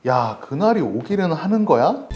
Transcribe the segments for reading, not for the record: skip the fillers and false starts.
야, 그날이 오기는 하는 거야?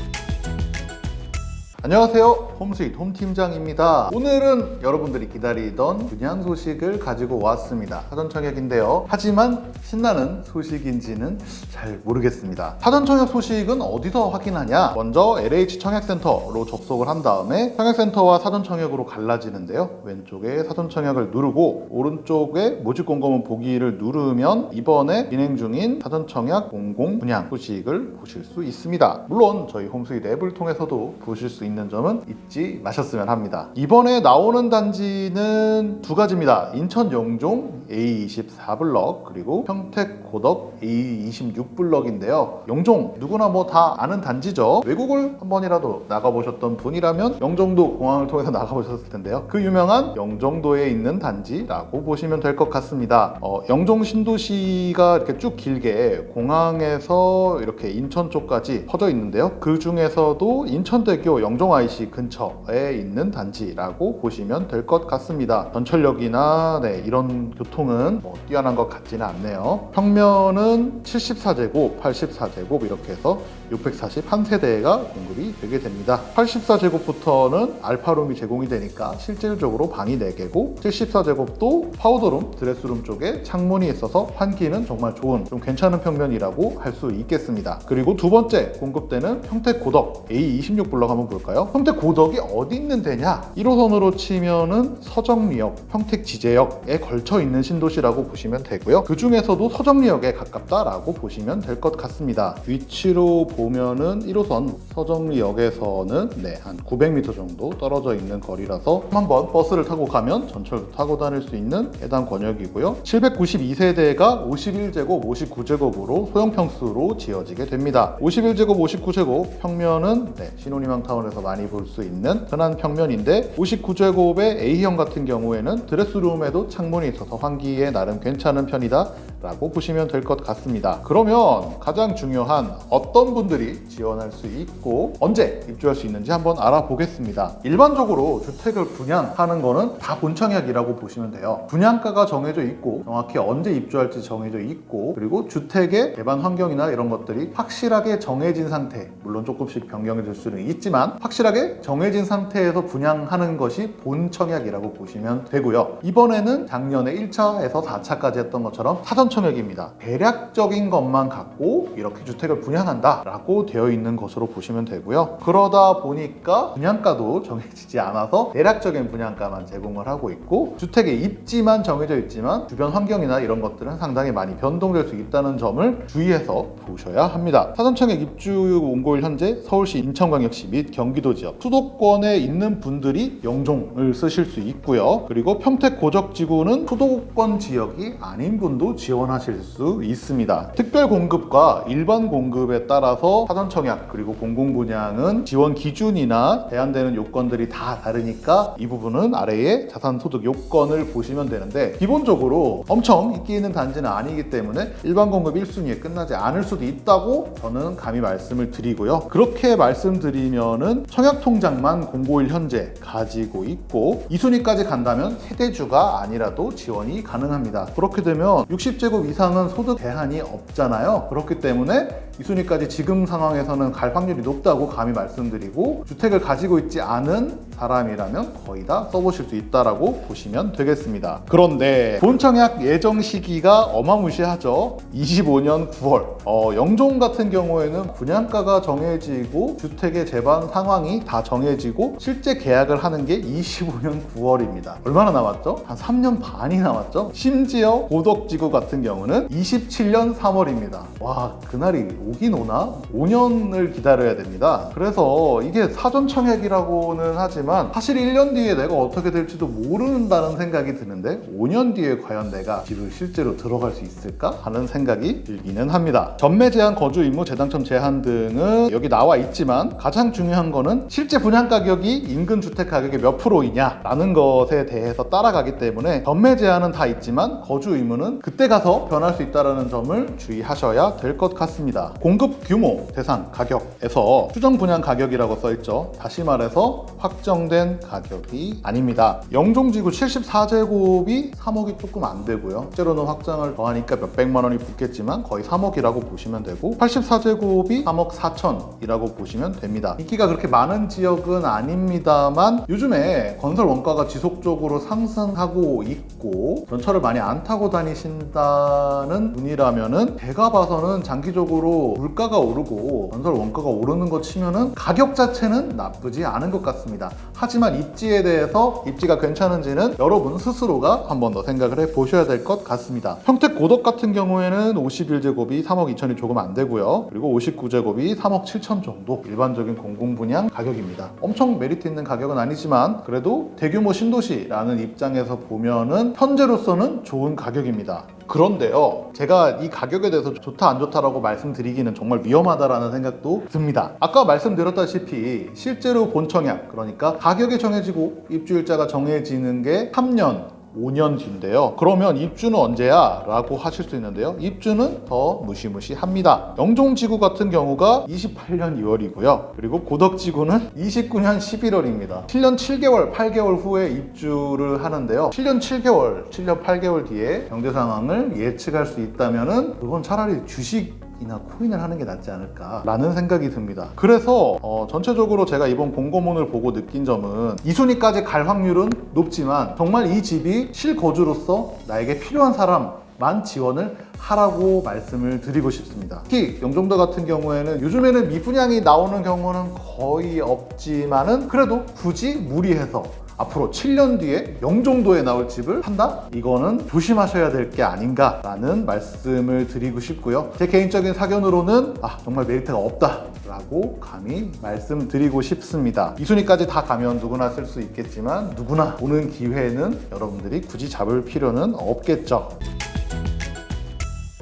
안녕하세요, 홈스윗 홈팀장입니다. 오늘은 여러분들이 기다리던 분양 소식을 가지고 왔습니다. 사전청약인데요. 하지만 신나는 소식인지는 잘 모르겠습니다. 사전청약 소식은 어디서 확인하냐? 먼저 LH 청약센터로 접속을 한 다음에 청약센터와 사전청약으로 갈라지는데요. 왼쪽에 사전청약을 누르고 오른쪽에 모집공고문 보기를 누르면 이번에 진행 중인 사전청약 공공 분양 소식을 보실 수 있습니다. 물론 저희 홈스윗 앱을 통해서도 보실 수 있는 점은 잊지 마셨으면 합니다. 이번에 나오는 단지는 두 가지입니다. 인천 영종 A24블럭 그리고 평택 고덕 A26블럭인데요. 영종 누구나 뭐 다 아는 단지죠. 외국을 한 번이라도 나가보셨던 분이라면 영종도 공항을 통해서 나가보셨을 텐데요. 그 유명한 영종도에 있는 단지라고 보시면 될 것 같습니다. 영종 신도시가 이렇게 쭉 길게 공항에서 이렇게 인천 쪽까지 퍼져 있는데요. 그 중에서도 인천대교 영종 IC 근처에 있는 단지라고 보시면 될 것 같습니다. 전철역이나 이런 교통은 뛰어난 것 같지는 않네요. 평면은 74제곱, 84제곱 이렇게 해서 641세대가 공급이 되게 됩니다. 84제곱부터는 알파룸이 제공이 되니까 실질적으로 방이 4개고 74제곱도 파우더룸, 드레스룸 쪽에 창문이 있어서 환기는 정말 좋은 좀 괜찮은 평면이라고 할 수 있겠습니다. 그리고 두 번째 공급되는 평택 고덕 A26블럭 한번 볼까요? 평택 고덕이 어디 있는 데냐? 1호선으로 치면은 서정리역, 평택 지제역에 걸쳐 있는 신도시라고 보시면 되고요. 그 중에서도 서정리역에 가깝다라고 보시면 될 것 같습니다. 위치로 보면은 1호선 서정리역에서는 한 900m 정도 떨어져 있는 거리라서 한번 버스를 타고 가면 전철도 타고 다닐 수 있는 해당 권역이고요. 792세대가 51제곱, 59제곱으로 소형 평수로 지어지게 됩니다. 51제곱, 59제곱 평면은 신혼희망타운에서 많이 볼 수 있는 흔한 평면인데 59제곱의 A형 같은 경우에는 드레스룸에도 창문이 있어서 환기에 나름 괜찮은 편이다 라고 보시면 될 것 같습니다. 그러면 가장 중요한 어떤 분들이 지원할 수 있고 언제 입주할 수 있는지 한번 알아보겠습니다. 일반적으로 주택을 분양하는 거는 다 본청약이라고 보시면 돼요. 분양가가 정해져 있고 정확히 언제 입주할지 정해져 있고 그리고 주택의 개방 환경이나 이런 것들이 확실하게 정해진 상태, 물론 조금씩 변경이 될 수는 있지만 확실하게 정해진 상태에서 분양하는 것이 본청약이라고 보시면 되고요. 이번에는 작년에 1차에서 4차까지 했던 것처럼 사전청약입니다. 대략적인 것만 갖고 이렇게 주택을 분양한다 라고 되어 있는 것으로 보시면 되고요. 그러다 보니까 분양가도 정해지지 않아서 대략적인 분양가만 제공을 하고 있고 주택의 입지만 정해져 있지만 주변 환경이나 이런 것들은 상당히 많이 변동될 수 있다는 점을 주의해서 보셔야 합니다. 사전청약 입주 원고일 현재 서울시, 인천광역시 및 경기도 지역 수도권에 있는 분들이 영종을 쓰실 수 있고요. 그리고 평택 고적지구는 수도권 지역이 아닌 분도 지원하실 수 있습니다. 특별 공급과 일반 공급에 따라서 사전청약 그리고 공공분양은 지원 기준이나 제한되는 요건들이 다 다르니까 이 부분은 아래에 자산소득 요건을 보시면 되는데 기본적으로 엄청 인기 있는 단지는 아니기 때문에 일반 공급 1순위에 끝나지 않을 수도 있다고 저는 감히 말씀을 드리고요. 그렇게 말씀드리면은 청약통장만 공고일 현재 가지고 있고 2순위까지 간다면 세대주가 아니라도 지원이 가능합니다. 그렇게 되면 60제곱 이상은 소득 제한이 없잖아요. 그렇기 때문에 2순위까지 지금 상황에서는 갈 확률이 높다고 감히 말씀드리고 주택을 가지고 있지 않은 사람이라면 거의 다 써보실 수 있다라고 보시면 되겠습니다. 그런데 본청약 예정 시기가 어마무시하죠. 25년 9월. 영종 같은 경우에는 분양가가 정해지고 주택의 제반 상황이 다 정해지고 실제 계약을 하는 게 25년 9월입니다. 얼마나 남았죠? 한 3년 반이 남았죠? 심지어 고덕지구 같은 경우는 27년 3월입니다. 와, 그날이 오긴 오나? 5년을 기다려야 됩니다. 그래서 이게 사전청약이라고는 하지만 사실 1년 뒤에 내가 어떻게 될지도 모른다는 생각이 드는데 5년 뒤에 과연 내가 집을 실제로 들어갈 수 있을까? 하는 생각이 들기는 합니다. 전매 제한, 거주 의무, 재당첨 제한 등은 여기 나와 있지만 가장 중요한 거는 실제 분양 가격이 인근 주택 가격의 몇 프로이냐 라는 것에 대해서 따라가기 때문에 전매 제한은 다 있지만 거주 의무는 그때 가서 변할 수 있다는 점을 주의하셔야 될 것 같습니다. 공급 규모, 대상, 가격에서 추정 분양 가격이라고 써있죠. 다시 말해서 확정된 가격이 아닙니다. 영종지구 74제곱이 3억이 조금 안 되고요. 실제로는 확장을 더하니까 몇백만 원이 붙겠지만 거의 3억이라고 보시면 되고 84제곱이 3억 4천이라고 보시면 됩니다. 인기가 그렇게 많은 지역은 아닙니다만 요즘에 건설 원가가 지속적으로 상승하고 있고 전철을 많이 안 타고 다니신다는 분이라면은 제가 봐서는 장기적으로 물가가 오르고 건설 원가가 오르는 거 치면은 가격 자체는 나쁘지 않은 것 같습니다. 하지만 입지에 대해서 입지가 괜찮은지는 여러분 스스로가 한 번 더 생각을 해 보셔야 될 것 같습니다. 평택 고덕 같은 경우에는 51제곱이 3억 2천이 조금 안 되고요. 그리고 59제곱이 3억 7천 정도 일반적인 공공분양 가격입니다. 엄청 메리트 있는 가격은 아니지만 그래도 대규모 신도시라는 입장에서 보면은 현재로서는 좋은 가격입니다. 그런데요, 제가 이 가격에 대해서 좋다 안 좋다라고 말씀드리기는 정말 위험하다라는 생각도 듭니다. 아까 말씀드렸다시피 실제로 본청약, 그러니까 가격이 정해지고 입주일자가 정해지는 게 3년 5년 뒤인데요. 그러면 입주는 언제야? 라고 하실 수 있는데요. 입주는 더 무시무시합니다. 영종지구 같은 경우가 28년 2월이고요. 그리고 고덕지구는 29년 11월입니다. 7년 7개월, 8개월 후에 입주를 하는데요. 7년 7개월, 7년 8개월 뒤에 경제 상황을 예측할 수 있다면은 그건 차라리 주식이나 코인을 하는 게 낫지 않을까 라는 생각이 듭니다. 그래서 전체적으로 제가 이번 공고문을 보고 느낀 점은 2순위까지 갈 확률은 높지만 정말 이 집이 실거주로서 나에게 필요한 사람만 지원을 하라고 말씀을 드리고 싶습니다. 특히 영종도 같은 경우에는 요즘에는 미분양이 나오는 경우는 거의 없지만은 그래도 굳이 무리해서 앞으로 7년 뒤에 영종도에 나올 집을 산다? 이거는 조심하셔야 될 게 아닌가라는 말씀을 드리고 싶고요. 제 개인적인 사견으로는 정말 메리트가 없다라고 감히 말씀드리고 싶습니다. 2순위까지 다 가면 누구나 쓸 수 있겠지만 누구나 오는 기회는 여러분들이 굳이 잡을 필요는 없겠죠.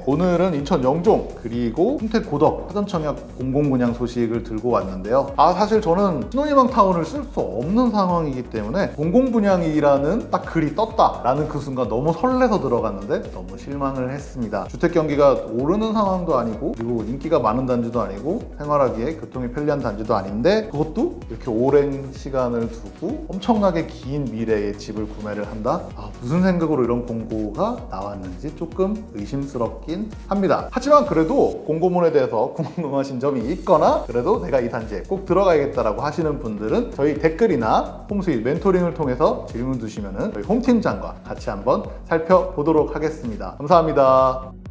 오늘은 인천 영종 그리고 평택 고덕 하전청약 공공분양 소식을 들고 왔는데요. 사실 저는 신혼희망타운을 쓸 수 없는 상황이기 때문에 공공분양이라는 딱 글이 떴다라는 그 순간 너무 설레서 들어갔는데 너무 실망을 했습니다. 주택 경기가 오르는 상황도 아니고 그리고 인기가 많은 단지도 아니고 생활하기에 교통이 편리한 단지도 아닌데 그것도 이렇게 오랜 시간을 두고 엄청나게 긴 미래의 집을 구매를 한다? 무슨 생각으로 이런 공고가 나왔는지 조금 의심스럽긴 합니다. 하지만 그래도 공고문에 대해서 궁금하신 점이 있거나 그래도 내가 이 단지에 꼭 들어가야겠다라고 하시는 분들은 저희 댓글이나 홈스윗 멘토링을 통해서 질문 주시면은 저희 홈팀장과 같이 한번 살펴보도록 하겠습니다. 감사합니다.